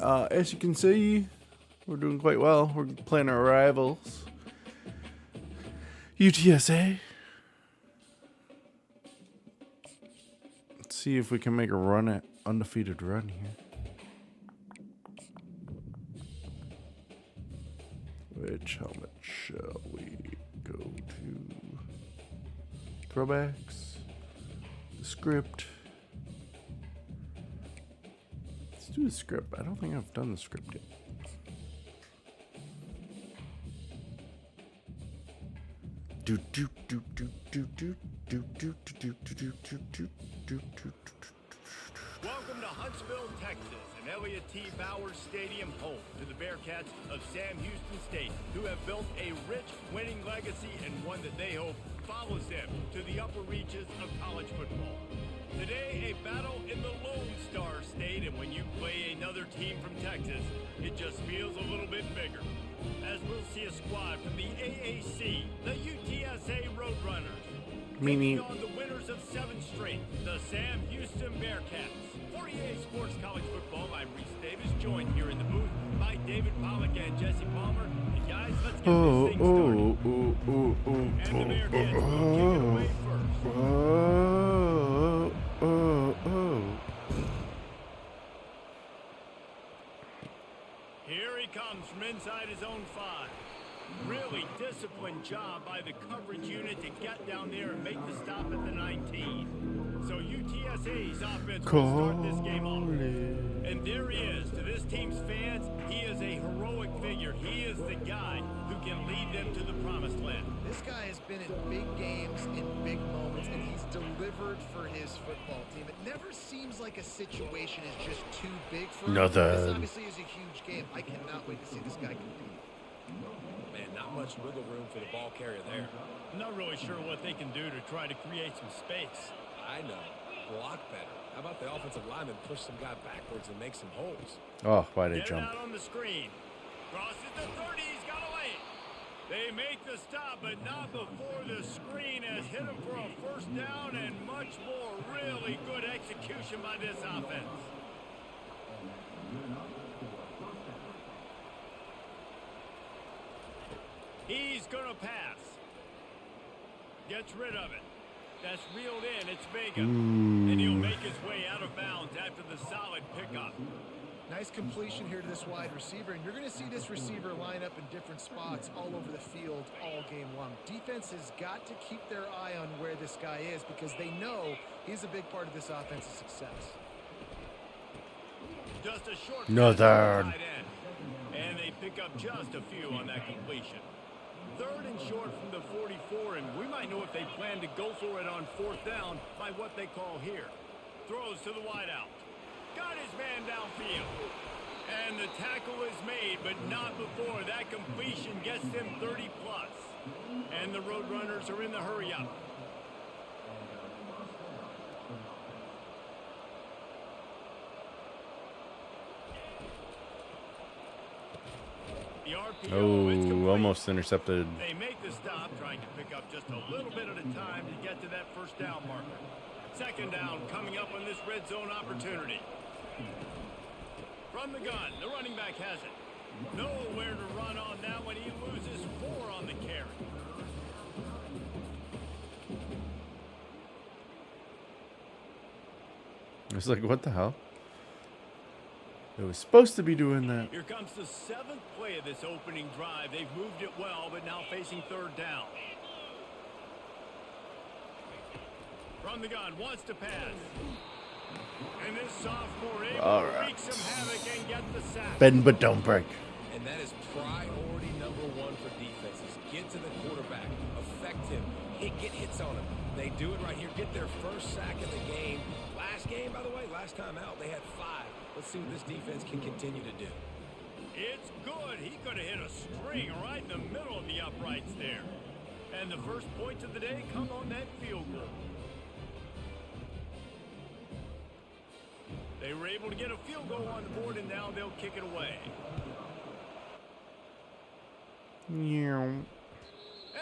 As you can see, we're doing quite well. We're playing our rivals, UTSA. Let's see if we can make a run at undefeated run here. Which helmet shall we go to? Throwbacks. The script. Let's do the script. I don't think I've done the script yet. Do do do do do do do do do do do do do do do. Welcome to Huntsville, Texas, and Elliott T. Bowers Stadium, home to the Bearcats of Sam Houston State, who have built a rich winning legacy and one that they hope follows them to the upper reaches of college football. Today, a battle in the Lone Star State, and when you play another team from Texas, it just feels a little bit bigger. As we'll see a squad from the AAC, the UTSA Roadrunners, taking on the winners of 7 straight, the Sam Houston Bearcats. For EA Sports College Football, I'm Reese Davis, joined here in the booth by David Pollack and Jesse Palmer. And guys, let's get this thing started. And the Bearcats will kick it away first. Here he comes from inside his own 5. Really disciplined job by the coverage unit to get down there and make the stop at the 19. So UTSA's offense will start this game off. And there he is. To this team's fans, he is a heroic figure. He is the guy who can lead them to the promised land. This guy has been in big games, in big moments, and he's delivered for his football team. It never seems like a situation is just too big for him. This obviously is a huge game. I cannot wait to see this guy compete. Man, not much wiggle room for the ball carrier there. I'm not really sure what they can do to try to create some space. I know. Block better. How about the offensive lineman push some guy backwards and make some holes? Oh, why did they jump? Out on the screen. Crosses the 30. He's got away. They make the stop, but not before the screen has hit him for a first down and much more. Really good execution by this offense. He's going to pass. Gets rid of it. That's reeled in. It's Vega. And he'll make his way out of bounds after the solid pickup. Nice completion here to this wide receiver. And you're going to see this receiver line up in different spots all over the field all game long. Defense has got to keep their eye on where this guy is because they know he's a big part of this offense's success. Just a short Northern. And they pick up just a few on that completion. 3rd and short from the 44, and we might know if they plan to go for it on 4th down by what they call here. Throws to the wideout. Got his man downfield. And the tackle is made, but not before that completion gets them 30+. And the Roadrunners are in the hurry-up. Oh, almost intercepted. They make the stop, trying to pick up just a little bit at a time to get to that first down marker. 2nd down coming up on this red zone opportunity. From the gun, the running back has it. Nowhere to run on that one. He loses 4 on the carry. It's like, what the hell? It was supposed to be doing that. Here comes the 7th play of this opening drive. They've moved it well, but now facing 3rd down. From the gun, wants to pass. And this sophomore wreak some havoc and get the sack. Bend but don't break. And that is priority number 1 for defenses. Get to the quarterback. Affect him. Get hits on him. They do it right here. Get their first sack of the game. Last game, by the way, last time out, they had 5. Let's see what this defense can continue to do. It's good. He could have hit a string right in the middle of the uprights there. And the first points of the day come on that field goal. They were able to get a field goal on the board, and now they'll kick it away. Yeah.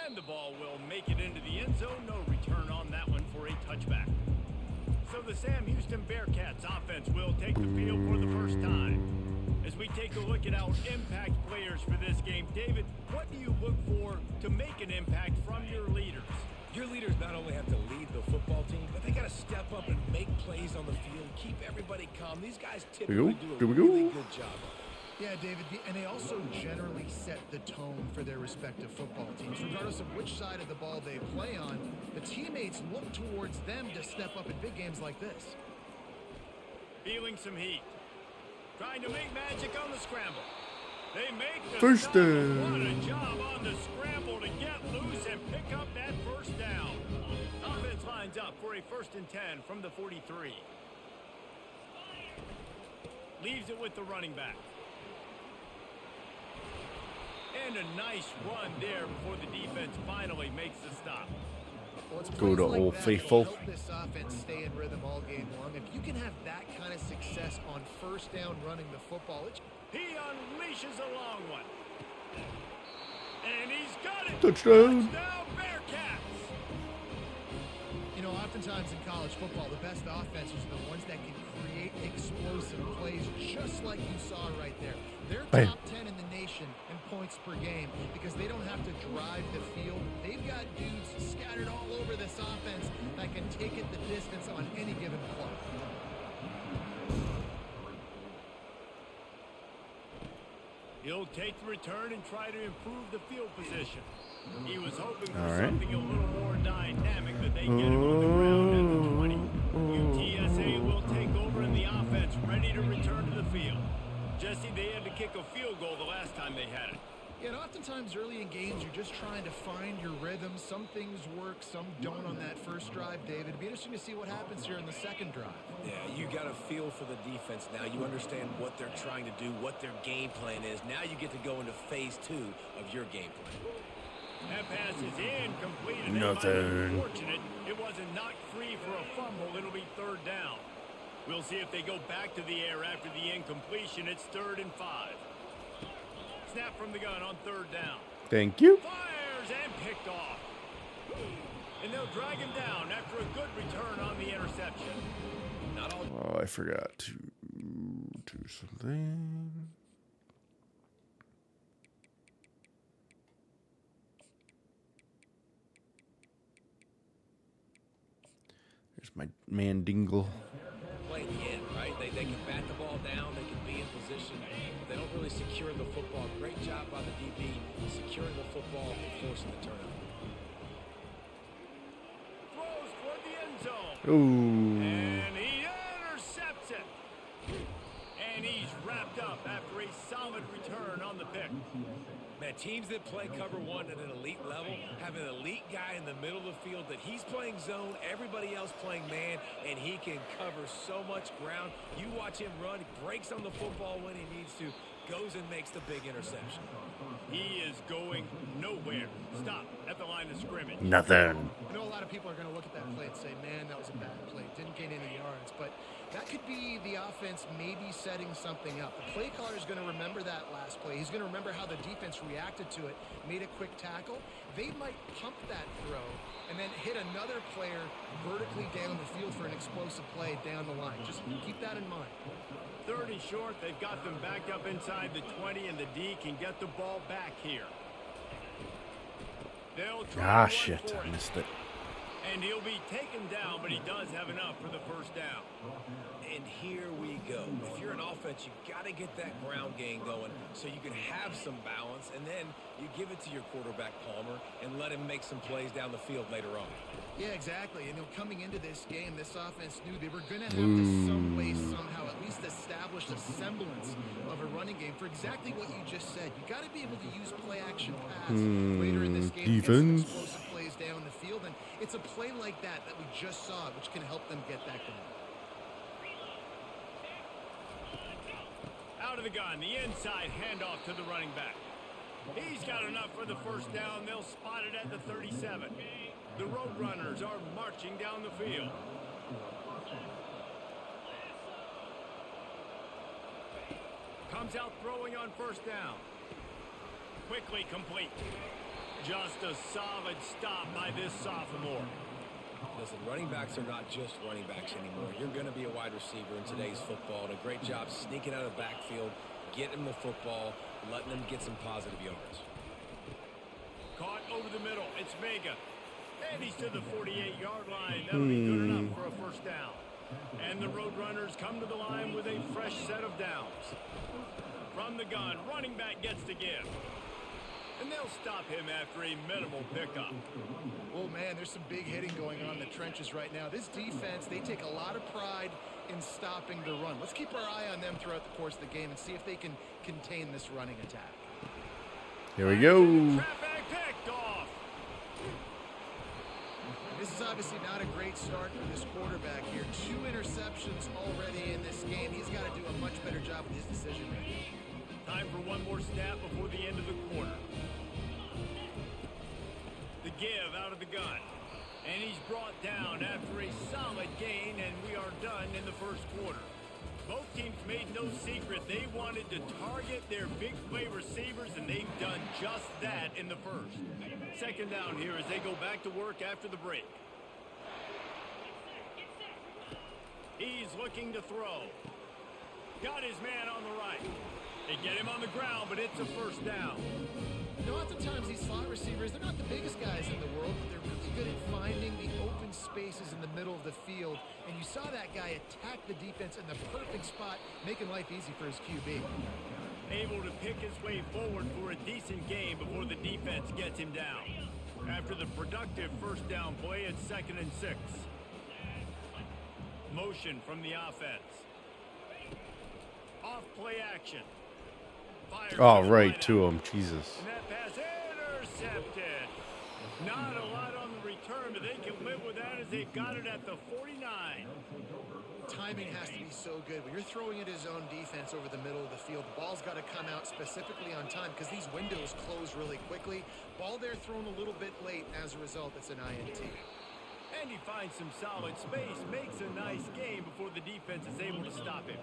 And the ball will make it into the end zone. No return on that one for a touchback. So the Sam Houston Bearcats offense will take the field for the first time. As take a look at our impact players for this game. David, what do you look for to make an impact from your leaders? Your leaders not only have to lead the football team, but they got to step up and make plays on the field, keep everybody calm. These guys typically do a really good job. Yeah, David, and they also generally set the tone for their respective football teams. Regardless of which side of the ball they play on, the teammates look towards them to step up in big games like this. Feeling some heat. Trying to make magic on the scramble. They make the First stop. down. What a job on the scramble to get loose and pick up that first down. Offense lines up for a 1st and 10 from the 43. Leaves it with the running back. And a nice run there before the defense finally makes the stop. Well, it's Go to plays Old that Faithful. help this offense stay in rhythm all game long. If you can have that kind of success on 1st down running the football, He unleashes a long one. And he's got it. Touchdown. Touchdown, Bearcats. you know, oftentimes in college football, the best offenses are the ones that can create explosive plays, just like you saw right there. They're Bam. top 10 in the nation in points per game because they don't have to drive the field. They've got dudes scattered all over this offense that can take it the distance on any given play. He'll take the return and try to improve the field position. He was hoping for All right. something a little more dynamic, but they get him on the ground at the 20. UTSA will take over in the offense, ready to return to the field. Jesse, they had to kick a field goal the last time they had it. Yeah, and oftentimes early in games, you're just trying to find your rhythm. Some things work, some don't on that first drive, David. It'd be interesting to see what happens here in the second drive. Yeah, you got a feel for the defense now. You understand what they're trying to do, what their game plan is. Now you get to go into phase 2 of your game plan. That pass is incomplete. And Nothing. Fortunate it wasn't knocked free for a fumble. It'll be 3rd down. We'll see if they go back to the air after the incompletion. It's 3rd and 5. Snap from the gun on 3rd down. Thank you. Fires and picked off. And they'll drag him down after a good return on the interception. Not all Oh, I forgot to do something. There's my mandingle. play at the end, right? They can bat the ball down, they can be in position, but they don't really secure the football. Great job by the DB securing the football and forcing the turnover. Throws toward the end zone. Ooh. And he intercepts it. And he's wrapped up after a solid return on the pick. Man, teams that play cover 1 at an elite level have an elite guy in the middle of the field that he's playing zone, everybody else playing man, and he can cover so much ground. You watch him run, he breaks on the football when he needs to, goes and makes the big interception. He is going nowhere. Stop at the line of scrimmage. Nothing. I know a lot of people are going to look at that play and say, man, that was a bad play. Didn't gain any yards. But that could be the offense maybe setting something up. The play caller is going to remember that last play. He's going to remember how the defense reacted to it, made a quick tackle. They might pump that throw and then hit another player vertically down the field for an explosive play down the line. Just keep that in mind. 3rd and short. They've got them backed up inside the 20, and the D can get the ball back here. They'll try Ah, one shit. for I it. missed it. And he'll be taken down, but he does have enough for the 1st down. And here we go. If you're an offense, you got to get that ground game going so you can have some balance, and then you give it to your quarterback, Palmer, and let him make some plays down the field later on. Yeah, exactly. And coming into this game, this offense knew they were going to have to some way, somehow, at least establish a semblance of a running game for exactly what you just said. You got to be able to use play-action pass later in this game. To get some defense. explosive plays down the field, and it's a play like that we just saw, which can help them get that going. Out of the gun, the inside handoff to the running back. He's got enough for the 1st down. They'll spot it at the 37. The Roadrunners are marching down the field. Comes out throwing on 1st down. Quickly complete. Just a solid stop by this sophomore. Listen, running backs are not just running backs anymore. You're going to be a wide receiver in today's football. And a great job sneaking out of the backfield, getting him the football, letting them get some positive yards. Caught over the middle. It's Vega. And he's to the 48-yard line. That'll be good enough for a first down. And the Roadrunners come to the line with a fresh set of downs. From the gun, running back gets to give. And they'll stop him after a minimal pickup. Oh, man, there's some big hitting going on in the trenches right now. This defense, they take a lot of pride in stopping the run. Let's keep our eye on them throughout the course of the game and see if they can contain this running attack. Here we go. Traffic picked off. This is obviously not a great start for this quarterback here. 2 interceptions already in this game. He's got to do a much better job with his decision making. Time for one more snap before the end of the quarter. The give out of the gun. And he's brought down after a solid gain, and we are done in the first quarter. Both teams made no secret they wanted to target their big play receivers, and they've done just that in the first. Second down here as they go back to work after the break. He's looking to throw. Got his man on the right. They get him on the ground, but it's a first down. You know, oftentimes these slot receivers, they're not the biggest guys in the world, but they're really good at finding the open spaces in the middle of the field. And you saw that guy attack the defense in the perfect spot, making life easy for his QB. Able to pick his way forward for a decent game before the defense gets him down. After the productive first down play, it's 2nd and 6. Motion from the offense. Off play action. Oh, right to him. Jesus. And that pass intercepted. Not a lot on the return, but they can live with that as they've got it at the 49. Timing has to be so good. When you're throwing at his own defense over the middle of the field, the ball's got to come out specifically on time because these windows close really quickly. Ball there thrown a little bit late. As a result, it's an INT. And he finds some solid space, makes a nice game before the defense is able to stop him.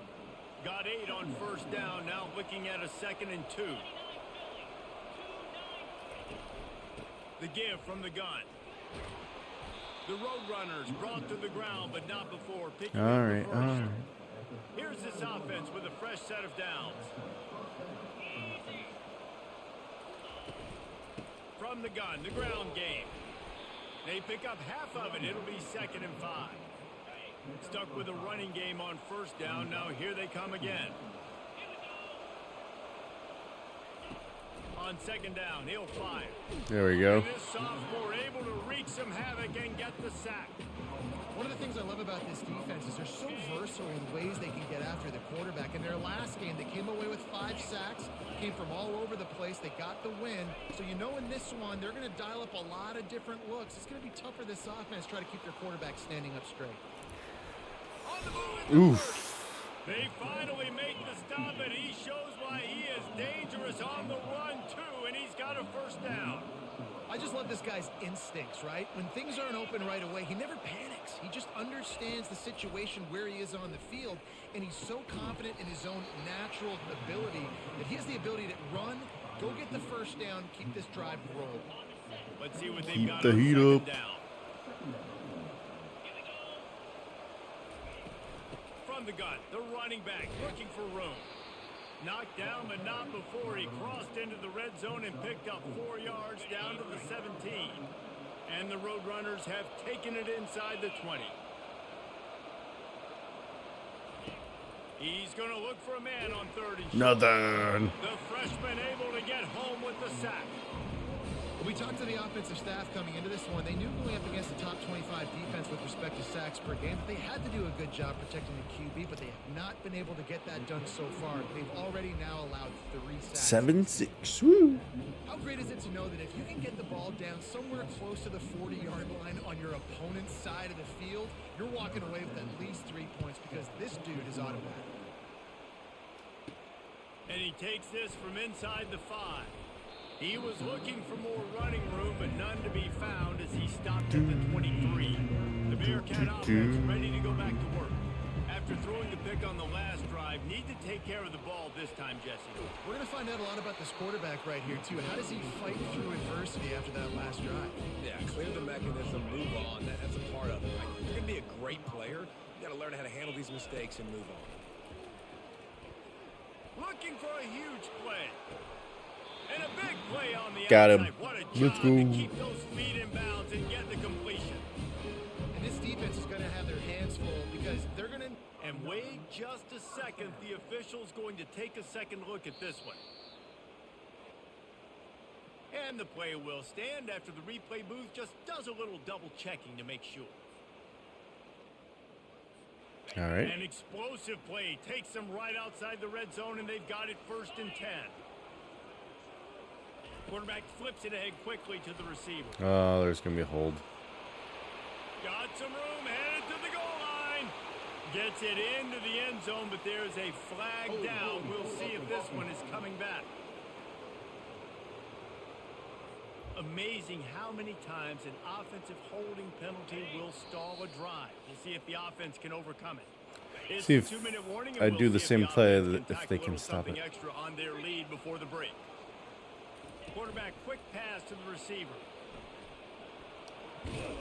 Got 8 on first down, now looking at a 2nd and 2. The give from the gun. The Roadrunners brought to the ground, but not before picking up the first. All right. Here's this offense with a fresh set of downs. From the gun, the ground game. They pick up half of it. It'll be 2nd and 5. Stuck with a running game on first down. Now here they come again. On 2nd down, he'll fire. There we go. And this sophomore able to wreak some havoc and get the sack. One of the things I love about this defense is they're so versatile in ways they can get after the quarterback. In their last game, they came away with 5 sacks, came from all over the place. They got the win. So you know in this one, they're going to dial up a lot of different looks. It's going to be tough for this offense to try to keep their quarterback standing up straight. On the move. Oof. They finally make the stop, and he shows why he is dangerous on the run, too, and he's got a first down. I just love this guy's instincts, right? When things aren't open right away, he never panics. He just understands the situation where he is on the field, and he's so confident in his own natural ability that he has the ability to run, go get the first down, keep this drive rolling. Let's see what they've Keep got the on heat 2nd up. down. From the gun, the running back looking for room. Knocked down, but not before he crossed into the red zone and picked up 4 yards down to the 17. And the Roadrunners have taken it inside the 20. He's going to look for a man on 3rd and short. Nothing. The freshman able to get home with the sack. We talked to the offensive staff coming into this one. They knew going up against the top 25 defense with respect to sacks per game. They had to do a good job protecting the QB, but they have not been able to get that done so far. They've already now allowed 3 sacks. 7-6. Woo. How great is it to know that if you can get the ball down somewhere close to the 40-yard line on your opponent's side of the field, you're walking away with at least 3 points because this dude is automatic. And he takes this from inside the 5. He was looking for more running room, but none to be found as he stopped at the 23. The Bearcat offense ready to go back to work. After throwing the pick on the last drive, need to take care of the ball this time, Jesse. We're going to find out a lot about this quarterback right here, too. How does he fight through adversity after that last drive? Yeah, clear the mechanism, move on. That's a part of it. Right? If you're going to be a great player, you got to learn how to handle these mistakes and move on. Look looking for a huge play. And a big play on the Got him. outside. What a Let's job go. to keep those feet in bounds and get the completion. And this defense is going to have their hands full because they're going to... And wait just a second. The official's going to take a second look at this one. And the play will stand after the replay booth just does a little double checking to make sure. All right. An explosive play takes them right outside the red zone, and they've got it 1st and 10. Quarterback flips it ahead quickly to the receiver. Oh, there's going to be a hold. Got some room, headed to the goal line. Gets it into the end zone, but there's a flag down. We'll see if this one is coming back. Amazing how many times an offensive holding penalty will stall a drive. We'll see if the offense can overcome it. It's See if a 2-minute warning, and I we'll do the see same if the play offense if tack they a can little stop something it. extra on their lead before the break. Quarterback quick pass to the receiver.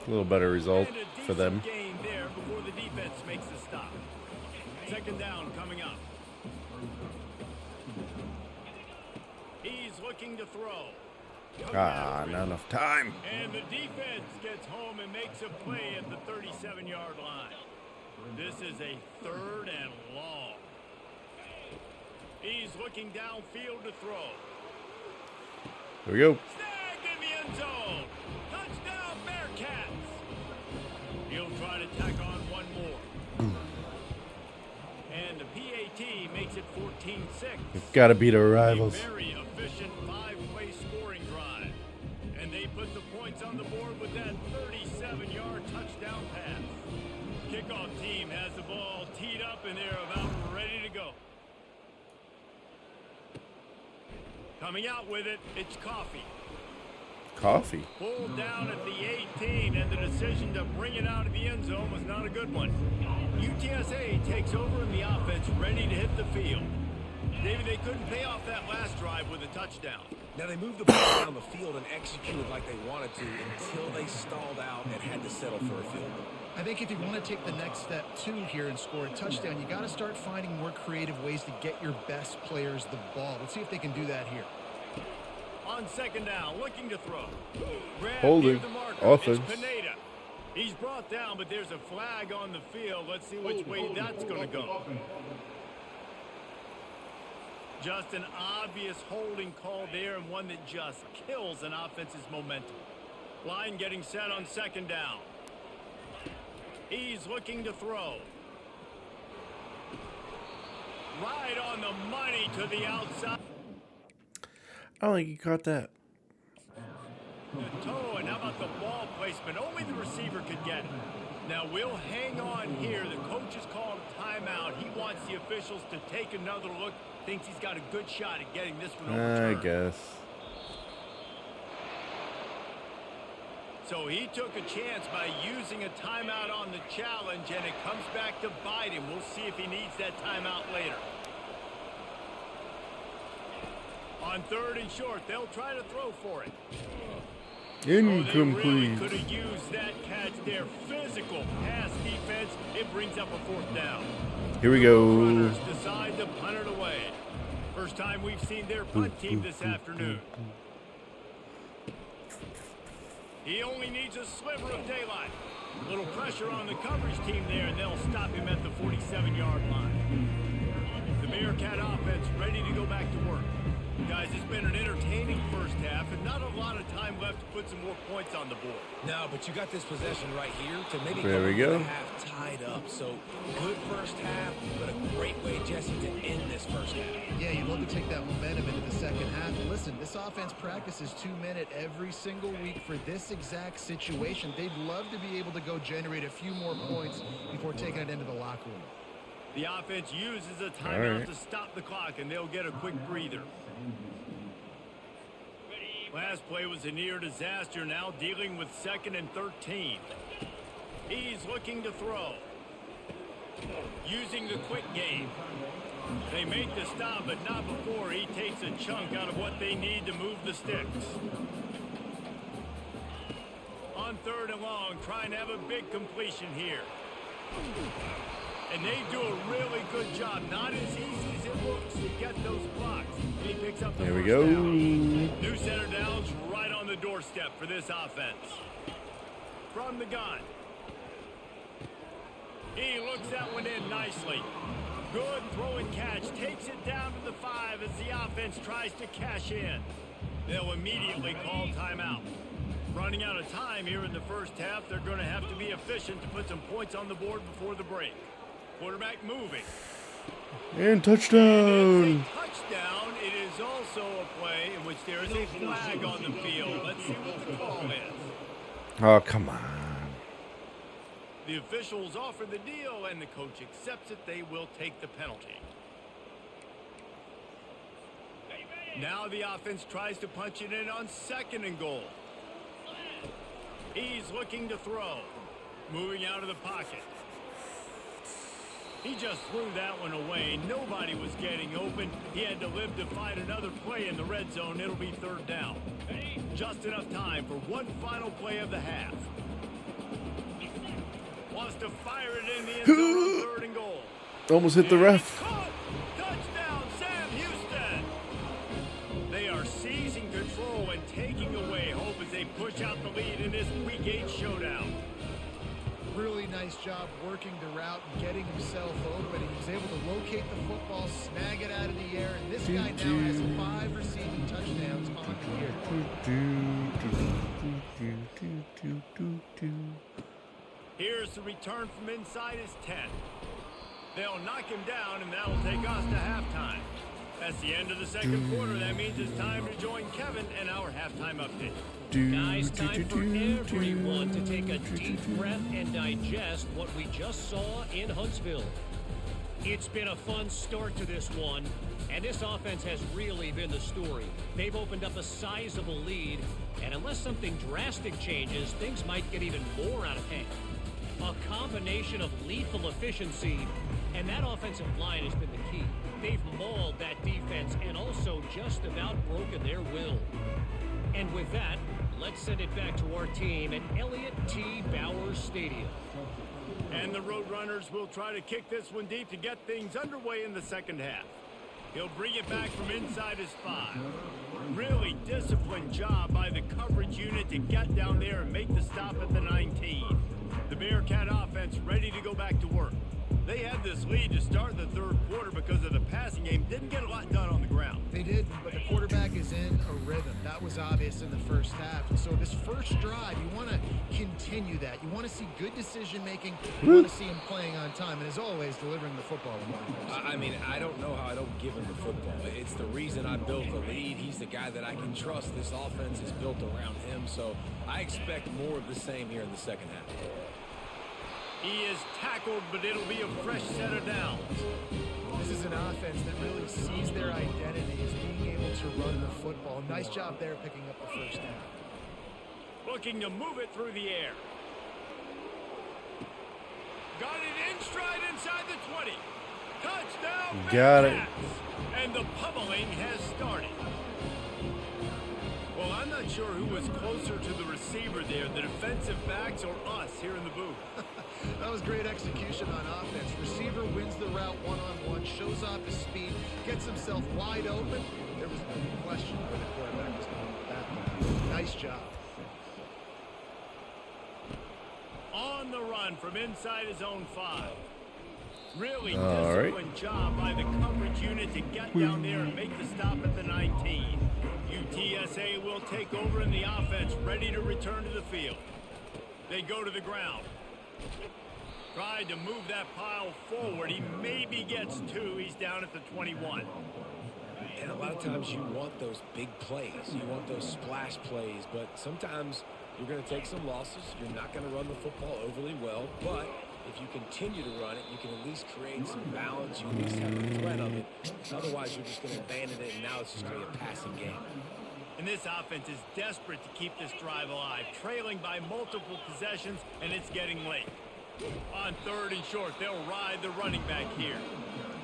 A little better result And a for them. decent gain there before the defense makes the stop. 2nd down coming up. He's looking to throw. Ah, not enough time. And the defense gets home and makes a play at the 37-yard line. This is a 3rd and long. He's looking downfield to throw. Here we go. Snagged in the end zone. Touchdown, Bearcats. He'll try to tack on one more. And the PAT makes it 14-6. You've got to beat our A rivals. very efficient 5-play scoring drive. And they put the points on the board with that 37-yard touchdown pass. Kickoff team has the ball teed up and they're about ready to go. Coming out with it, it's Coffee. Coffee. Pulled down at the 18, and the decision to bring it out of the end zone was not a good one. UTSA takes over in the offense, ready to hit the field. David, they couldn't pay off that last drive with a touchdown. Now they moved the ball down the field and executed like they wanted to until they stalled out and had to settle for a field goal. I think if you want to take the next step too here and score a touchdown, you got to start finding more creative ways to get your best players the ball. Let's see if they can do that here. On 2nd down, looking to throw. Grab Holding. near the marker. Offense. It's Pineda. He's brought down, but there's a flag on the field. Let's see which way that's going to go. Just an obvious holding call there, and one that just kills an offense's momentum. Line getting set on 2nd down. He's looking to throw. Right on the money to the outside. I don't think he caught that. The toe, and how about the ball placement? Only the receiver could get it. Now we'll hang on here. The coach has called a timeout. He wants the officials to take another look. Thinks he's got a good shot at getting this one I overturned. guess. So he took a chance by using a timeout on the challenge, and it comes back to bite him. We'll see if he needs that timeout later. On 3rd and short, they'll try to throw for it. Incomplete. Oh, they really could have used that catch there. Physical pass defense. It brings up a 4th down. Here we go. Runners decide to punt it away. First time we've seen their punt team this afternoon. He only needs a sliver of daylight. A little pressure on the coverage team there, and they'll stop him at the 47-yard line. The Bearcat offense ready to go back to work. Guys, it's been an entertaining first half, and not a lot of time left to put some more points on the board. No, but you got this possession right here to maybe There come we into go. the half tied up. So good first half, but a great way, Jesse, to end this first half. Yeah, you'd love to take that momentum into the second half. And listen, this offense practices 2-minute every single week for this exact situation. They'd love to be able to go generate a few more points before taking it into the locker room. The offense uses a timeout right. to stop the clock, and they'll get a quick breather. Last play was a near disaster, now dealing with 2nd and 13. He's looking to throw. Using the quick game. They make the stop, but not before he takes a chunk out of what they need to move the sticks. On 3rd and long, trying to have a big completion here. And they do a really good job, not as easy as it looks, to get set those blocks. He picks up the There we first go. down. New center downs right on the doorstep for this offense. From the gun. He looks that one in nicely. Good throw and catch. Takes it down to the 5 as the offense tries to cash in. They'll immediately call timeout. Running out of time here in the first half, they're going to have to be efficient to put some points on the board before the break. Quarterback moving. And touchdown. Touchdown. It is also a play in which there is a flag on the field. Let's see what the call is. Oh, come on. The officials offer the deal, and the coach accepts it. They will take the penalty. Now the offense tries to punch it in on 2nd and goal. He's looking to throw. Moving out of the pocket. He just threw that one away. Nobody was getting open. He had to live to fight another play in the red zone. It'll be 3rd down. Just enough time for one final play of the half. Wants to fire it in the end zone on 3rd and goal. Almost hit the ref. Touchdown, Sam Houston. They are seizing control and taking away hope as they push out the lead in this Week 8 showdown. Really nice job working the route and getting himself open. He was able to locate the football, snag it out of the air, and this guy now has 5 receiving touchdowns on the year. Here's the return from inside his 10. They'll knock him down, and that'll take us to halftime. That's the end of the second quarter. That means it's time to join Kevin and our halftime update. Guys, time for everyone to take a deep breath and digest what we just saw in Huntsville. It's been a fun start to this one, and this offense has really been the story. They've opened up a sizable lead, and unless something drastic changes, things might get even more out of hand. A combination of lethal efficiency, and that offensive line has been the key. They've mauled that defense and also just about broken their will. And with that, let's send it back to our team at Elliott T. Bowers Stadium. And the Roadrunners will try to kick this one deep to get things underway in the second half. He'll bring it back from inside his 5. Really disciplined job by the coverage unit to get down there and make the stop at the 19. The Bearcat offense ready to go back to work. They had this lead to start the third quarter because of the passing game. Didn't get a lot done on the ground. They did, but the quarterback is in a rhythm. That was obvious in the first half. And so this first drive, you want to continue that. You want to see good decision-making. You want to see him playing on time. And as always, delivering the football. I mean, I don't know how I don't give him the football. It's the reason I built the lead. He's the guy that I can trust. This offense is built around him. So I expect more of the same here in the second half. He is tackled, but it'll be a fresh set of downs. This is an offense that really sees their identity as being able to run the football. Nice job there picking up the first down. Looking to move it through the air. Got it in stride inside the 20. Touchdown. Got it. And the pummeling has started. Well, I'm not sure who was closer to the receiver there, the defensive backs or us here in the booth. That was great execution on offense. Receiver wins the route one-on-one, shows off his speed, gets himself wide open. There was no question where the quarterback was going with that. Nice job. On the run from inside his own 5. Really disciplined job by the coverage unit to get down there and make the stop at the 19. UTSA will take over in the offense, ready to return to the field. They go to the ground. Tried to move that pile forward. He maybe gets 2. He's down at the 21. And a lot of times you want those big plays. You want those splash plays. But sometimes you're going to take some losses. You're not going to run the football overly well. But if you continue to run it, you can at least create some balance. You at least have the threat of it. Otherwise, you're just going to abandon it, and now it's just going to be a passing game. And this offense is desperate to keep this drive alive, trailing by multiple possessions, and it's getting late. On 3rd and short, they'll ride the running back here.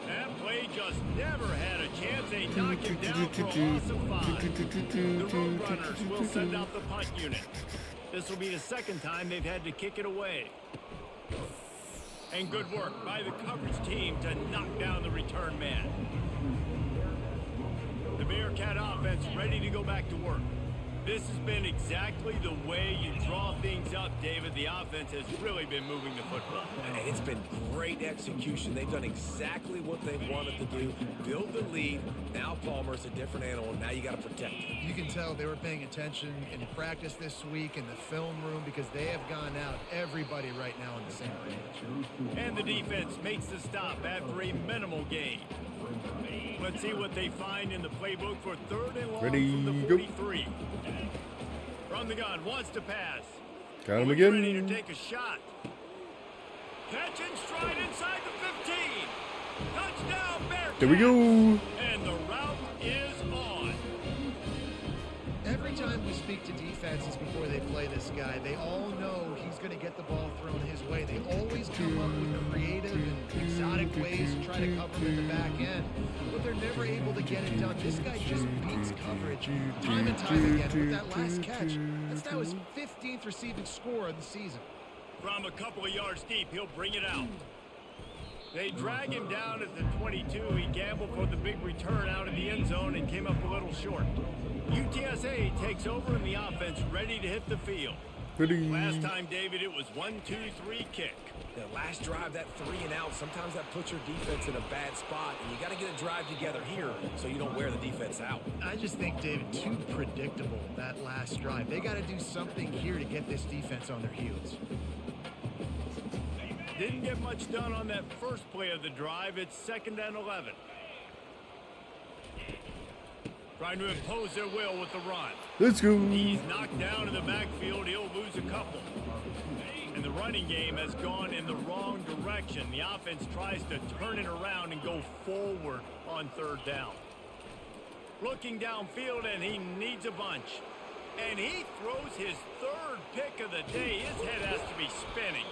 That play just never had a chance. They knock him down for a loss of 5. The Roadrunners will send out the punt unit. This will be the second time they've had to kick it away. And good work by the coverage team to knock down the return man. that offense ready to go back to work. This has been exactly the way you draw things up, David. The offense has really been moving the football. And it's been great execution. They've done exactly what they've wanted to do. Build the lead. Now Palmer's a different animal. Now you got to protect him. You can tell they were paying attention in practice this week in the film room because they have gone out everybody right now on the same page. And the defense makes the stop after a minimal gain. Let's see what they find in the playbook for 3rd and long Ready, from the go. 43. From the gun, wants to pass. Got him Ready to again. take a shot. Catch and stride inside the 15. Touchdown, Bearcats. There we go. And the route is on. Every time we speak to defenses before they play this guy, they all know he's going to get the ball thrown his way. They always come up with creative and exotic ways to try to cover him in the back end, but they're never able to get it done. This guy just beats coverage time and time again with that last catch. That's now his 15th receiving score of the season. From a couple of yards deep, he'll bring it out. They drag him down at the 22. He gambled for the big return out of the end zone and came up a little short. UTSA takes over in the offense, ready to hit the field. Ready. Last time, David, it was 1-2-3 kick. The last drive, that 3 and out, sometimes that puts your defense in a bad spot, and you got to get a drive together here so you don't wear the defense out. I just think, David, too predictable that last drive. They got to do something here to get this defense on their heels. Didn't get much done on that first play of the drive. It's 2nd and 11. Trying to impose their will with the run. Let's go. He's knocked down in the backfield. He'll lose a couple. And the running game has gone in the wrong direction. The offense tries to turn it around and go forward on 3rd down. Looking downfield, and he needs a bunch. And he throws his 3rd pick of the day. His head has to be spinning.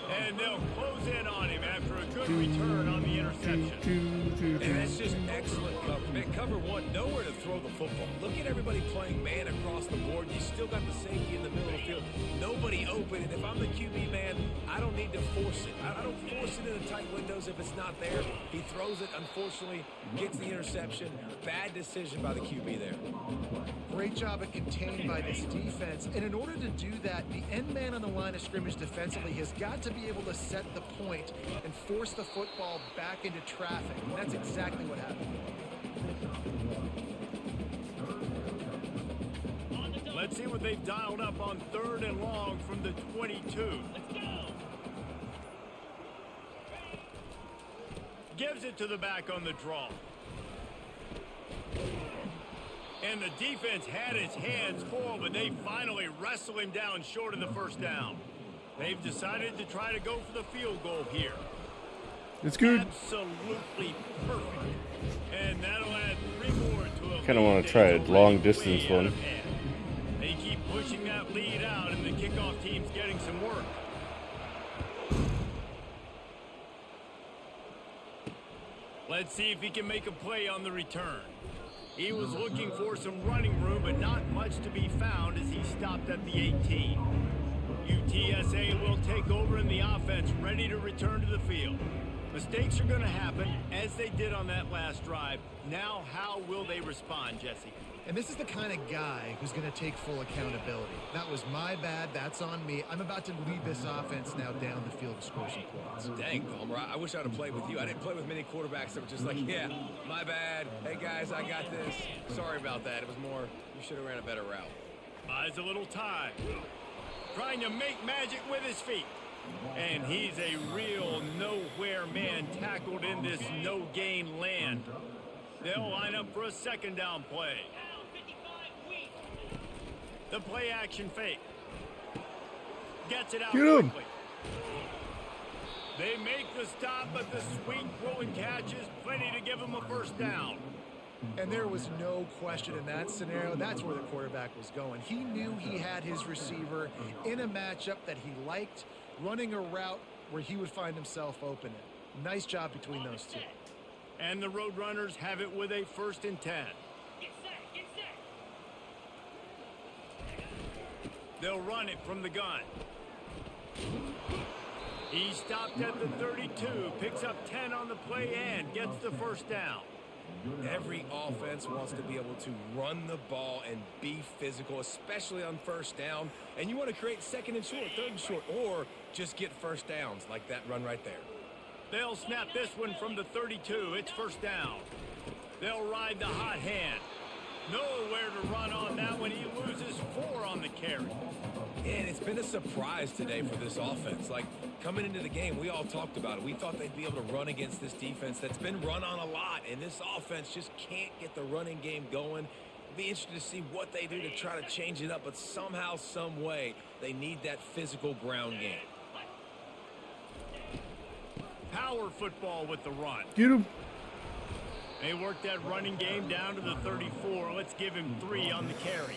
And they'll close in on him after a good return on the interception. And that's just excellent cover. Man, cover one, nowhere to throw the football. Look at everybody playing man across the board. You still got the safety in the middle of the field. Nobody open. And if I'm the QB, man, I don't need to force it. I don't force it in the tight windows if it's not there. He throws it, unfortunately, gets the interception. Bad decision by the QB there. Great job at contained by this defense. And in order to do that, the end man on the line of scrimmage defensively has got to be able to set the point and force the football back into traffic. And that's exactly what happened. Let's see what they've dialed up on 3rd and long from the 22. Gives it to the back on the draw. And the defense had its hands full, but they finally wrestle him down short of the 1st down. They've decided to try to go for the field goal here. It's good. Absolutely perfect. And that'll add 3 more to a Kinda wanna lead try a that's long already distance way out one. of hand. They keep pushing that lead out, and the kickoff team's getting some work. Let's see if he can make a play on the return. He was looking for some running room, but not much to be found as he stopped at the 18. UTSA will take over in the offense, ready to return to the field. Mistakes are going to happen, as they did on that last drive. Now, how will they respond, Jesse? And this is the kind of guy who's going to take full accountability. That was my bad. That's on me. I'm about to lead this offense now down the field to score some points. Dang, Palmer, I wish I'd have played with you. I didn't play with many quarterbacks that were just like, yeah, my bad. Hey, guys, I got this. Sorry about that. It was more, you should have ran a better route. Buys a little time. Trying to make magic with his feet. And he's a real nowhere man tackled in this no-gain land. They'll line up for a 2nd down play. The play action fake. Gets it out quickly. They make the stop, but the sweet rolling catch is plenty to give them a 1st down. And there was no question in that scenario. That's where the quarterback was going. He knew he had his receiver in a matchup that he liked, running a route where he would find himself open. Nice job between those two. And the Roadrunners have it with a 1st and 10. They'll run it from the gun. He stopped at the 32, picks up 10 on the play and gets the 1st down. Every offense wants to be able to run the ball and be physical, especially on first down. And you want to create second and short, third and short, or just get first downs like that run right there. They'll snap this one from the 32. It's first down. They'll ride the hot hand. Nowhere to run on that one. He loses 4 on the carry. And it's been a surprise today for this offense. Like, coming into the game, we all talked about it. We thought they'd be able to run against this defense that's been run on a lot, and this offense just can't get the running game going. It'll be interesting to see what they do to try to change it up, but somehow, some way, they need that physical ground game. Power football with the run. Get him. They work that running game down to the 34. Let's give him 3 on the carry.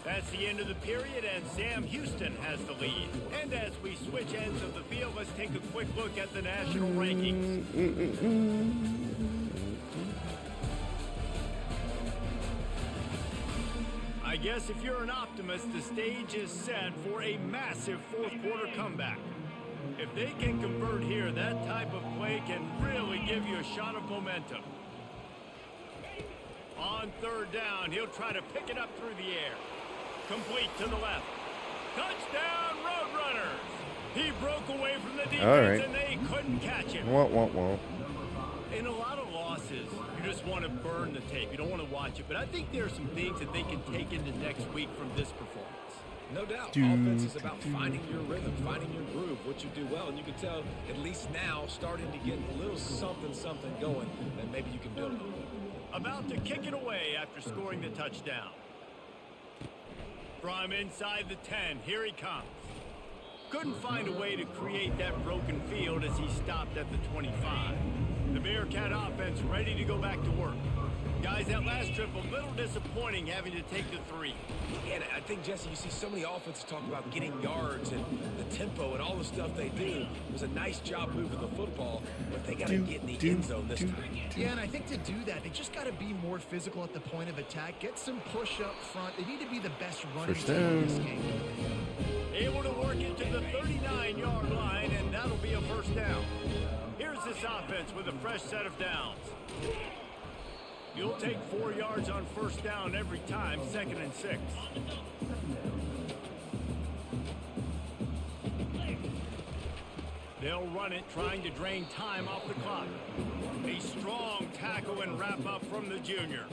That's the end of the period, and Sam Houston has the lead. And as we switch ends of the field, let's take a quick look at the national rankings. I guess if you're an optimist, the stage is set for a massive fourth-quarter comeback. If they can convert here, that type of play can really give you a shot of momentum. On third down, he'll try to pick it up through the air. Complete to the left. Touchdown, Roadrunners! He broke away from the defense, and they couldn't catch him. In a lot of losses, you just want to burn the tape. You don't want to watch it. But I think there are some things that they can take into next week from this performance. No doubt. Offense is about finding your rhythm, finding your groove, what you do well. And you can tell, at least now, starting to get a little something going that maybe you can build on. About to kick it away after scoring the touchdown. From inside the 10, here he comes. Couldn't find a way to create that broken field as he stopped at the 25. The Bearcat offense ready to go back to work. Guys, that last trip a little disappointing having to take the 3. And I think, Jesse, you see so many offenses talk about getting yards and the tempo and all the stuff they do. It was a nice job moving the football, but they got to get in the end zone this time. Yeah, and I think to do that, they just got to be more physical at the point of attack. Get some push up front. They need to be the best running team in this game. Able to work it to the 39-yard line, and that'll be a first down. Here's this offense with a fresh set of downs. You'll take 4 yards on first down every time, 2nd and 6. They'll run it, trying to drain time off the clock. A strong tackle and wrap up from the junior.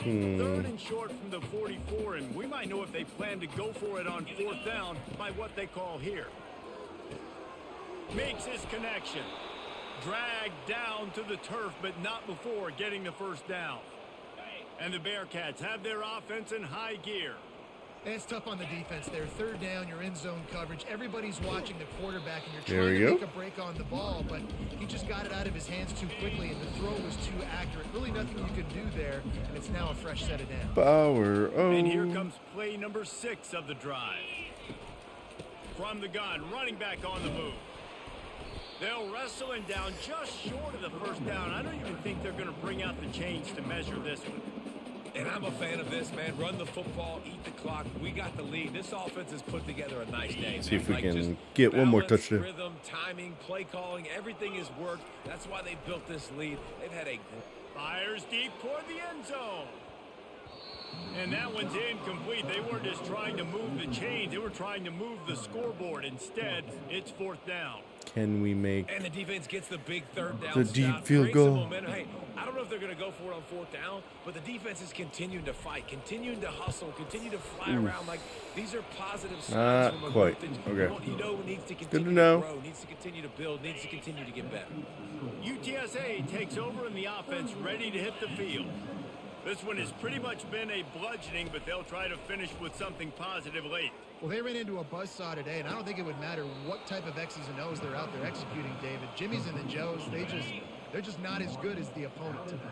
3rd and short from the 44, and we might know if they plan to go for it on 4th down by what they call here. Makes his connection. Dragged down to the turf, but not before getting the first down. And the Bearcats have their offense in high gear. And it's tough on the defense there. 3rd down, you're in zone coverage. Everybody's watching the quarterback, and you're trying to make a break on the ball, but he just got it out of his hands too quickly, and the throw was too accurate. Really nothing you could do there, and it's now a fresh set of downs. Power. And here comes play number 6 of the drive. From the gun, running back on the move. They'll wrestle him down just short of the first down. I don't even think they're going to bring out the chains to measure this one. And I'm a fan of this, man. Run the football, eat the clock. We got the lead. This offense has put together a nice day. See if we can just get one more balance, touchdown. Rhythm, timing, play calling, everything has worked. That's why they built this lead. They've had a... Fires deep toward the end zone. And that one's incomplete. They weren't just trying to move the chains. They were trying to move the scoreboard. Instead, it's 4th down. Can we make And the defense gets the big 3rd down the stop, deep field creates some goal? momentum. Hey, I don't know if they're going to go for it on 4th down, but the defense is continuing to fight, continuing to hustle, continue to fly around. Like, these are positive signs from a quite. group that Okay. you know needs to Good continue to know. grow, needs to continue to build, needs to continue to get better. UTSA takes over in the offense, ready to hit the field. This one has pretty much been a bludgeoning, but they'll try to finish with something positive late. Well, they ran into a buzzsaw today, and I don't think it would matter what type of X's and O's they're out there executing, David. Jimmy's and the Joes, they're just not as good as the opponent tonight.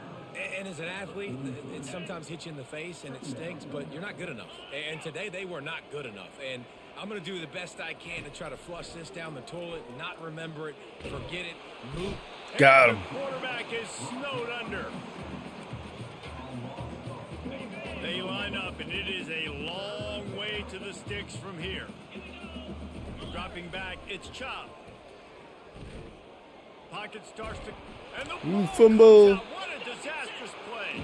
And as an athlete, it sometimes hits you in the face and it stinks, but you're not good enough. And today they were not good enough. And I'm going to do the best I can to try to flush this down the toilet, not remember it, forget it, move. Got him. The quarterback is snowed under. They line up, and it is a long way to the sticks from here. Dropping back, it's Chop. Pocket starts to... And the ball fumble. comes out. What a disastrous play.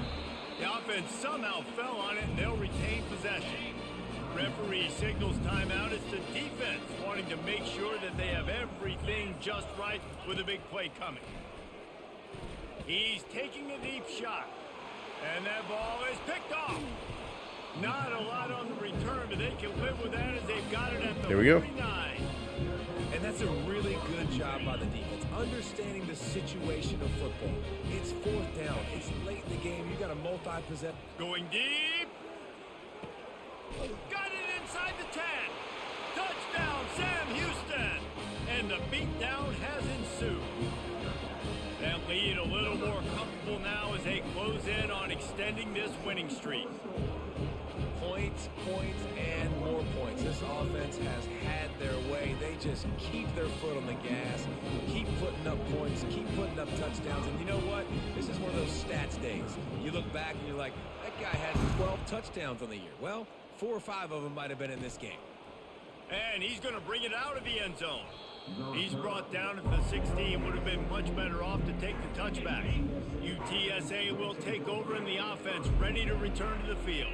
The offense somehow fell on it, and they'll retain possession. Referee signals timeout. It's the defense wanting to make sure that they have everything just right with a big play coming. He's taking a deep shot. And that ball is picked off. Not a lot on the return, but they can live with that as they've got it at the There we go. 39. And that's a really good job by the defense, understanding the situation of football. It's fourth down. It's late in the game. You got a multi-possession. Going deep. Got it inside the 10. Touchdown, Sam Houston. And the beatdown has ensued. That lead a little more comfortable now as they close in on extending this winning streak. Points, and more points. This offense has had their way. They just keep their foot on the gas, keep putting up points, keep putting up touchdowns. And you know what? This is one of those stats days. You look back and you're like, that guy had 12 touchdowns on the year. Well, 4 or 5 of them might have been in this game. And he's going to bring it out of the end zone. He's brought down at the 16. Would have been much better off to take the touchback. UTSA will take over in the offense, ready to return to the field.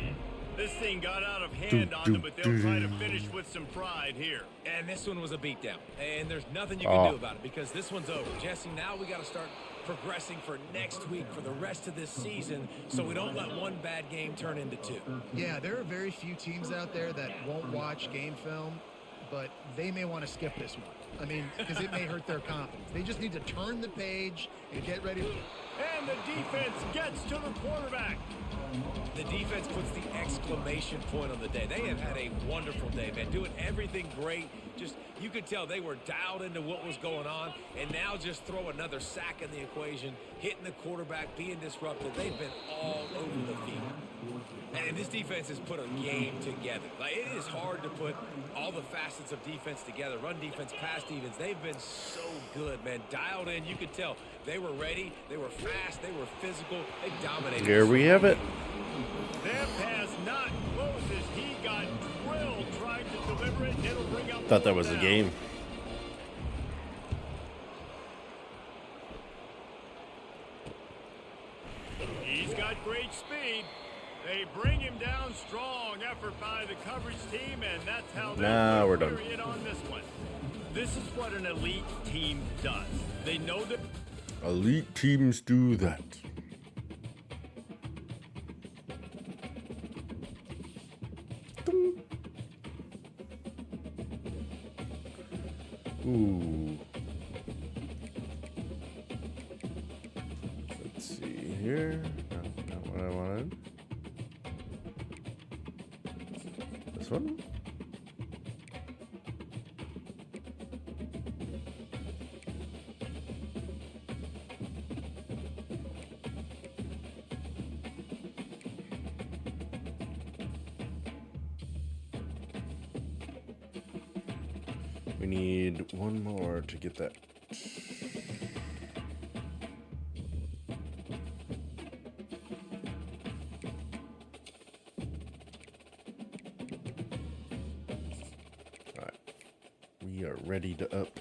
This thing got out of hand on them, but they'll try to finish with some pride here. And this one was a beatdown. And there's nothing you can do about it because this one's over. Jesse, now we got to start progressing for next week, for the rest of this season, so we don't let one bad game turn into 2. Yeah, there are very few teams out there that won't watch game film, but they may want to skip this one. I mean, because it may hurt their confidence. They just need to turn the page and get ready. And the defense gets to the quarterback. The defense puts the exclamation point on the day. They have had a wonderful day, man, doing everything great. Just, you could tell they were dialed into what was going on, and now just throw another sack in the equation, hitting the quarterback, being disrupted. They've been all over the field. And this defense has put a game together. Like, it is hard to put all the facets of defense together. Run defense, pass defense. They've been so good, man. Dialed in. You could tell they were ready. They were fast. They were physical. They dominated. Here we have it. That pass not close as he got drilled trying to deliver it. It'll bring up. Thought that was the game. He's got great speed. They bring him down. Strong effort by the coverage team, and that's how Nah, we're they done. period on this one. This is what an elite team does. They know that. Elite teams do that. Ooh. Let's see here. No, not what I wanted. This one? We need one more to get that. All right. We are ready to up.